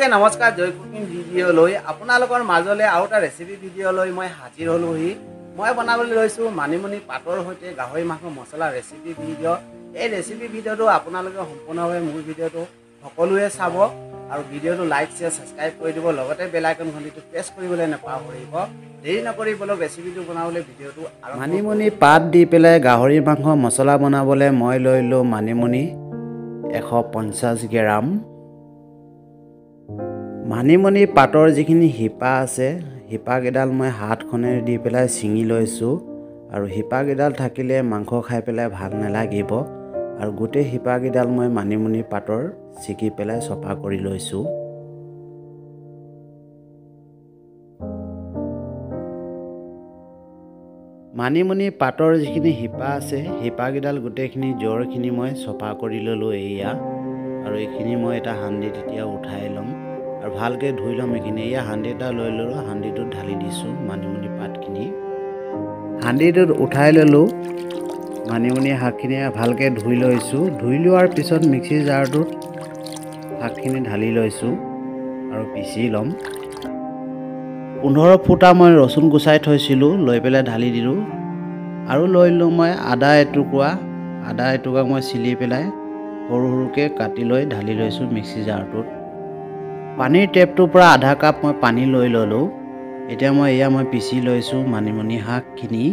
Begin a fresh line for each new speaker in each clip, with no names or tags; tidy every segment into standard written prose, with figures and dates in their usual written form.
সকলকে নমস্কাৰ জয় cooking video' লৈ আপোনালোকৰ মাজলৈ আৰু এটা ৰেচিপি ভিডিঅ' লৈ মই হাজিৰ হ'লোহি। মই বনাবলৈ লৈছোঁ মানিমুনি পাতৰ সৈতে গাহৰি মাংস মছলা ৰেচিপি ভিডিঅ'। এই ৰেচিপি ভিডিঅ'টো আপোনালোকে সম্পূৰ্ণভাৱে মোৰ ভিডিঅ'টো সকলোৱে চাব আৰু ভিডিঅ'টো লাইক শ্বেয়াৰ ছাবস্ক্ৰাইব কৰি দিব, লগতে বেল আইকন ঘণ্টিটো প্ৰেছ কৰিবলৈ নাপাহৰিব। দেৰি নকৰি বলক ৰেচিপিটো বনাবলৈ ভিডিঅ'টো মানিমুনি পাত দি পেলাই গাহৰি মাংস মছলা বনাবলৈ মই লৈলোঁ মানিমুনি 150 গ্ৰাম। মানিমুনি পাতৰ যিখিনি শিপা আছে শিপাকেইডাল মই হাতখনেৰে দি পেলাই ছিঙি লৈছোঁ আৰু শিপাকেইডাল থাকিলে মাংস খাই পেলাই ভাল নালাগিব আৰু গোটেই শিপাকেইডাল মই মানিমুনি পাতৰ ছিঙি পেলাই চফা কৰি লৈছোঁ। মানিমুনি পাতৰ যিখিনি শিপা আছে শিপাকেইডাল গোটেইখিনি জ্বৰখিনি মই চফা কৰি ল'লোঁ এয়া, আৰু এইখিনি মই এটা হাণ্ডি তেতিয়া উঠাই ল'ম আৰু ভালকৈ ধুই ল'ম। এইখিনি এয়া হাণ্ডি এটা লৈ ল'লোঁ, হাণ্ডিটোত ঢালি দিছোঁ মানিমুনি পাতখিনি। হাণ্ডিটোত উঠাই ল'লোঁ মানিমুনি শাকখিনি ভালকৈ ধুই লৈছোঁ। ধুই লোৱাৰ পিছত মিক্সি জাৰটোত শাকখিনি ঢালি লৈছোঁ আৰু পিচি ল'ম। 15 ফুটা মই ৰচুন গুচাই থৈছিলোঁ, লৈ পেলাই ঢালি দিলোঁ আৰু লৈ ল'লোঁ মই আদা এটুকুৰা মই চিলি পেলাই সৰু সৰুকৈ কাটি লৈ ঢালি লৈছোঁ মিক্সি জাৰটোত। পানীৰ টেপটোৰ পৰা আধা কাপ মই পানী লৈ ল'লোঁ। এতিয়া মই পিচি লৈছোঁ মানিমুনি শাকখিনি।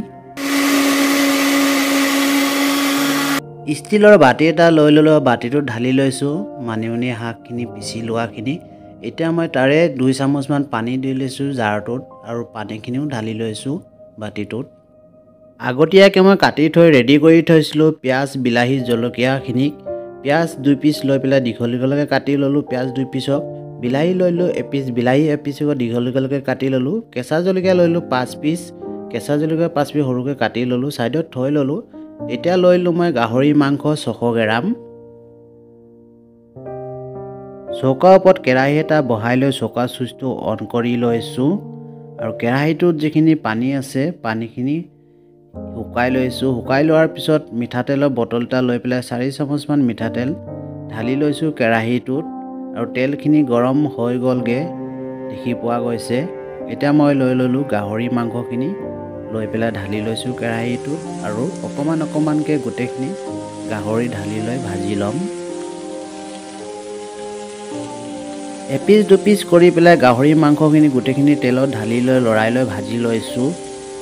ষ্টীলৰ বাতি এটা লৈ ল'লোঁ, বাতিটোত ঢালি লৈছোঁ মানিমুনি শাকখিনি পিচি লোৱাখিনি। এতিয়া মই তাৰে 2 চামুচমান পানী দি লৈছোঁ জাৰটোত আৰু পানীখিনিও ঢালি লৈছোঁ বাতিটোত। আগতীয়াকৈ মই কাটি থৈ ৰেডি কৰি থৈছিলোঁ পিঁয়াজ, বিলাহী, জলকীয়াখিনি। পিঁয়াজ 2 পিচ লৈ পেলাই দীঘল দীঘলকৈ কাটি ল'লোঁ পিঁয়াজ 2 পিচক। বিলাহী লৈ ল'লোঁ এপিচ, বিলাহী এপিচক দীঘল দীঘলকৈ কাটি ল'লোঁ। কেঁচা জলকীয়া লৈ ল'লোঁ 5 পিচ, কেঁচা জলকীয়া 5 পিচ সৰুকৈ কাটি ল'লোঁ, ছাইডত থৈ ল'লোঁ। এতিয়া লৈ ল'লোঁ মই গাহৰি মাংস 600 গ্ৰাম। চৌকাৰ ওপৰত কেৰাহী এটা বহাই লৈ চৌকাৰ চুইচটো অন কৰি লৈছোঁ আৰু কেৰাহীটোত যিখিনি পানী আছে পানীখিনি শুকাই লৈছোঁ। শুকাই লোৱাৰ পিছত মিঠাতেলৰ বটল এটা লৈ পেলাই 4 চামুচমান মিঠাতেল ঢালি লৈছোঁ কেৰাহীটোত আৰু তেলখিনি গৰম হৈ গ'লগৈ দেখি পোৱা গৈছে। এতিয়া মই লৈ ল'লোঁ গাহৰি মাংসখিনি লৈ পেলাই ঢালি লৈছোঁ কেৰাহীটোত আৰু অকণমানকৈ গোটেইখিনি গাহৰি ঢালি লৈ ভাজি ল'ম। এপিচ 2 পিচ কৰি পেলাই গাহৰি মাংসখিনি গোটেইখিনি তেলত ঢালি লৈ লৰাই লৈ ভাজি লৈছোঁ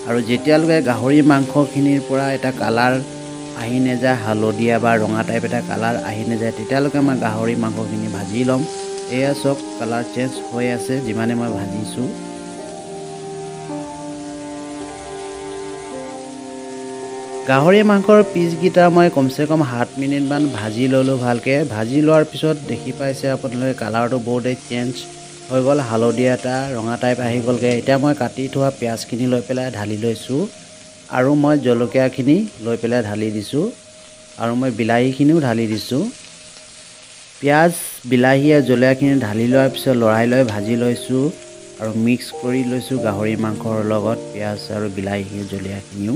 আৰু যেতিয়ালৈকে গাহৰি মাংসখিনিৰ পৰা এটা কালাৰ আহি নাযায়, হালধীয়া বা ৰঙা টাইপ এটা কালাৰ আহি নাযায়, তেতিয়ালৈকে মই গাহৰি মাংসখিনি ভাজি ল'ম। এয়া চব কালাৰ চেঞ্জ হৈ আছে যিমানে মই ভাজিছোঁ। গাহৰি মাংসৰ পিচকেইটা মই কমচে কম 7 মিনিটমান ভাজি ল'লোঁ ভালকৈ। ভাজি লোৱাৰ পিছত দেখি পাইছে আপোনালোকে কালাৰটো বহুতেই চেঞ্জ হৈ গ'ল, হালধীয়া এটা ৰঙা টাইপ আহি গ'লগৈ। এতিয়া মই কাটি থোৱা পিঁয়াজখিনি লৈ পেলাই ঢালি লৈছোঁ আৰু মই জলকীয়াখিনি লৈ পেলাই ঢালি দিছোঁ আৰু মই বিলাহীখিনিও ঢালি দিছোঁ। পিঁয়াজ, বিলাহী আৰু জলকীয়াখিনি ঢালি লোৱাৰ পিছত লৰাই লৈ ভাজি লৈছোঁ আৰু মিক্স কৰি লৈছোঁ গাহৰি মাংসৰ লগত পিঁয়াজ আৰু বিলাহী জলকীয়াখিনিও,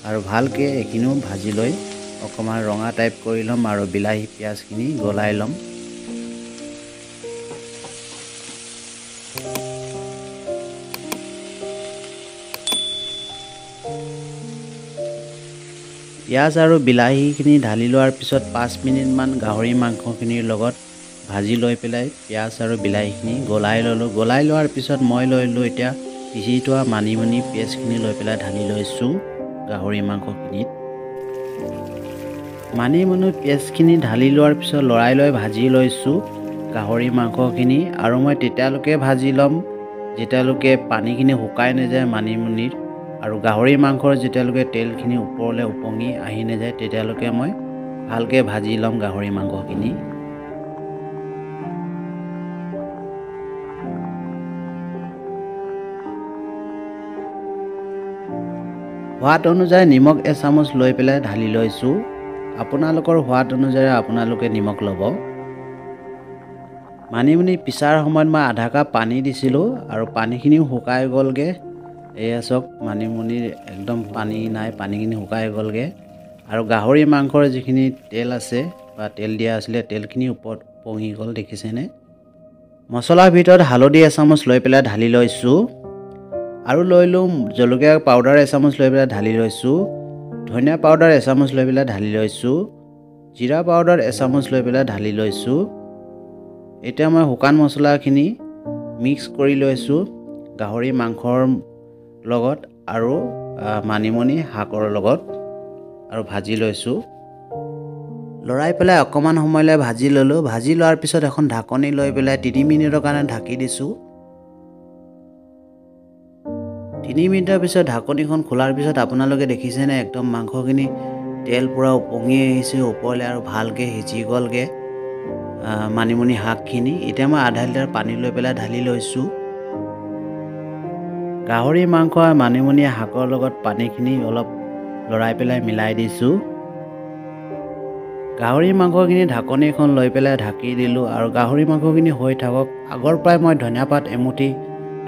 আৰু ভালকৈ এইখিনিও ভাজি লৈ অকণমান ৰঙা টাইপ কৰি ল'ম আৰু বিলাহী পিঁয়াজখিনি গলাই ল'ম। পিঁয়াজ আৰু বিলাহীখিনি ঢালি লোৱাৰ পিছত 5 মিনিটমান গাহৰি মাংসখিনিৰ লগত ভাজি লৈ পেলাই পিঁয়াজ আৰু বিলাহীখিনি গলাই ল'লোঁ। গলাই লোৱাৰ পিছত মই লৈ ল'লোঁ এতিয়া পিচি থোৱা মানিমুনি পেষ্টখিনি লৈ পেলাই ঢালি লৈছোঁ গাহৰি মাংসখিনিত। মানিমুনি পেষ্টখিনি ঢালি লোৱাৰ পিছত লৰাই লৈ ভাজি লৈছোঁ গাহৰি মাংসখিনি আৰু মই তেতিয়ালৈকে ভাজি ল'ম যেতিয়ালৈকে পানীখিনি শুকাই নাযায় মানিমুনিৰ, আৰু গাহৰি মাংসৰ যেতিয়ালৈকে তেলখিনি ওপৰলৈ উপঙি আহি নাযায় তেতিয়ালৈকে মই ভালকৈ ভাজি ল'ম গাহৰি মাংসখিনি। সোৱাদ অনুযায়ী নিমখ 1 চামুচ লৈ পেলাই ঢালি লৈছোঁ। আপোনালোকৰ সোৱাদ অনুযায়ী আপোনালোকে নিমখ ল'ব। মানিমুনি পিছাৰ সময়ত মই আধা কাপ পানী দিছিলোঁ আৰু পানীখিনিও শুকাই গ'লগৈ। এয়া চাওক মানিমুনিৰ একদম পানী নাই, পানীখিনি শুকাই গ'লগৈ আৰু গাহৰি মাংসৰ যিখিনি তেল আছে বা তেল দিয়া আছিলে তেলখিনি ওপৰত উপঙি গ'ল দেখিছেনে। মছলাৰ ভিতৰত হালধি এচামুচ লৈ পেলাই ঢালি লৈছোঁ আৰু লৈ লওঁ জলকীয়া পাউডাৰ এচামুচ লৈ পেলাই ঢালি লৈছোঁ ধনিয়া পাউডাৰ এচামুচ লৈ পেলাই ঢালি লৈছোঁ জিৰা পাউডাৰ এচামুচ লৈ পেলাই ঢালি লৈছোঁ এতিয়া মই শুকান মছলাখিনি মিক্স কৰি লৈছোঁ গাহৰি মাংসৰ লগত আৰু মানিমুনি শাকৰ লগত আৰু ভাজি লৈছোঁ লৰাই পেলাই অকণমান সময়লৈ ভাজি ল'লোঁ ভাজি লোৱাৰ পিছত এখন ঢাকনি লৈ পেলাই 3 মিনিটৰ কাৰণে ঢাকি দিছোঁ 3 মিনিটৰ পিছত ঢাকনিখন খোলাৰ পিছত আপোনালোকে দেখিছেনে একদম মাংসখিনি তেল পুৰা উপঙি আহিছে ওপৰলৈ আৰু ভালকৈ সিজি গ'লগৈ মানিমুনি শাকখিনি এতিয়া মই আধা লিটাৰ পানী লৈ পেলাই ঢালি লৈছোঁ গাহৰি মাংস আৰু মানিমুনি শাকৰ লগত পানীখিনি অলপ লৰাই পেলাই মিলাই দিছোঁ গাহৰি মাংসখিনি ঢাকনিখন লৈ পেলাই ঢাকি দিলোঁ আৰু গাহৰি মাংসখিনি হৈ থাকক আগৰ পৰাই মই ধনিয়া পাত এমুঠি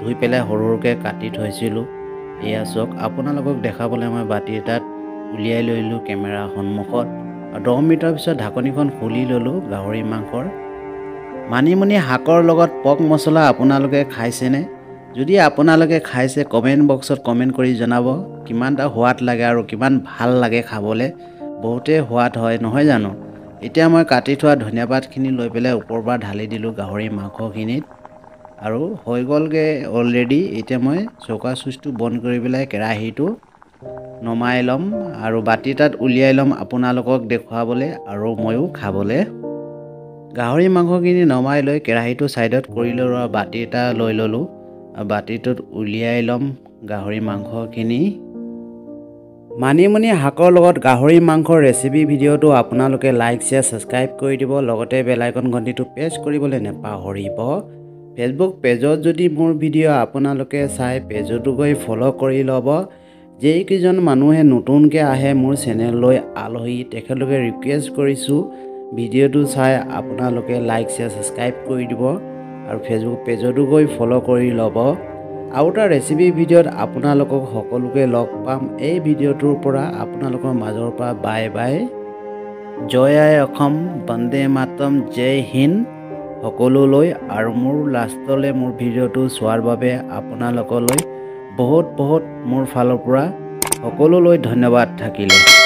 ধুই পেলাই সৰু সৰুকৈ কাটি থৈছিলোঁ এয়া চাওক আপোনালোকক দেখাবলৈ মই বাতি এটাত উলিয়াই লৈলোঁ কেমেৰা সন্মুখত আৰু 10 মিনিটৰ পিছত ঢাকনিখন খুলি ল'লোঁ গাহৰি মাংসৰ মানিমুনি শাকৰ লগত পক মছলা আপোনালোকে খাইছেনে যদি আপোনালোকে খাইছে কমেণ্ট বক্সত কমেণ্ট কৰি জনাব কিমানটা সোৱাদ লাগে আৰু কিমান ভাল লাগে খাবলৈ বহুতেই সোৱাদ হয় নহয় জানো এতিয়া মই কাটি থোৱা ধনিয়া পাতখিনি লৈ পেলাই ওপৰৰ পৰা ঢালি দিলোঁ গাহৰি মাংসখিনিত আৰু হৈ গ'লগৈ অলৰেডি এতিয়া মই চৌকা চুইচটো বন্ধ কৰি পেলাই কেৰাহীটো নমাই ল'ম আৰু বাতি এটাত উলিয়াই ল'ম আপোনালোকক দেখুৱাবলৈ আৰু ময়ো খাবলৈ গাহৰি মাংসখিনি নমাই লৈ কেৰাহীটো ছাইডত কৰি ল'লোঁ আৰু বাতি এটা লৈ ল'লোঁ আৰু বাতিটোত উলিয়াই ল'ম গাহৰি মাংসখিনি মানিমুনি শাকৰ লগত গাহৰি মাংসৰ ৰেচিপি ভিডিঅ'টো আপোনালোকে লাইক শ্বেয়াৰ ছাবস্ক্ৰাইব কৰি দিব লগতে বেল আইকন ঘণ্টিটো প্ৰেছ কৰিবলৈ নেপাহৰিব ফেচবুক পেজত যদি মোৰ ভিডিঅ' আপোনালোকে চাই পেজতো গৈ ফ'ল' কৰি ল'ব যেইকেইজন মানুহে নতুনকৈ আহে মোৰ চেনেললৈ আলহী তেখেতলোকে ৰিকুৱেষ্ট কৰিছোঁ ভিডিঅ'টো চাই আপোনালোকে লাইক শ্বেয়াৰ ছাবস্ক্ৰাইব কৰি দিব আৰু ফেচবুক পেজতো গৈ ফ'ল' কৰি ল'ব আৰু এটা ৰেচিপি ভিডিঅ'ত আপোনালোকক সকলোকে লগ পাম এই ভিডিঅ'টোৰ পৰা আপোনালোকৰ মাজৰ পৰা বাই বাই জয় আই অসম বন্দে মাতৰম জয় হিন্দ সকলোলৈ আৰু মোৰ লাষ্টলৈ মোৰ ভিডিঅ'টো চোৱাৰ বাবে আপোনালোকলৈ বহুত বহুত মোৰ ফালৰ পৰা সকলোলৈ ধন্যবাদ থাকিলে।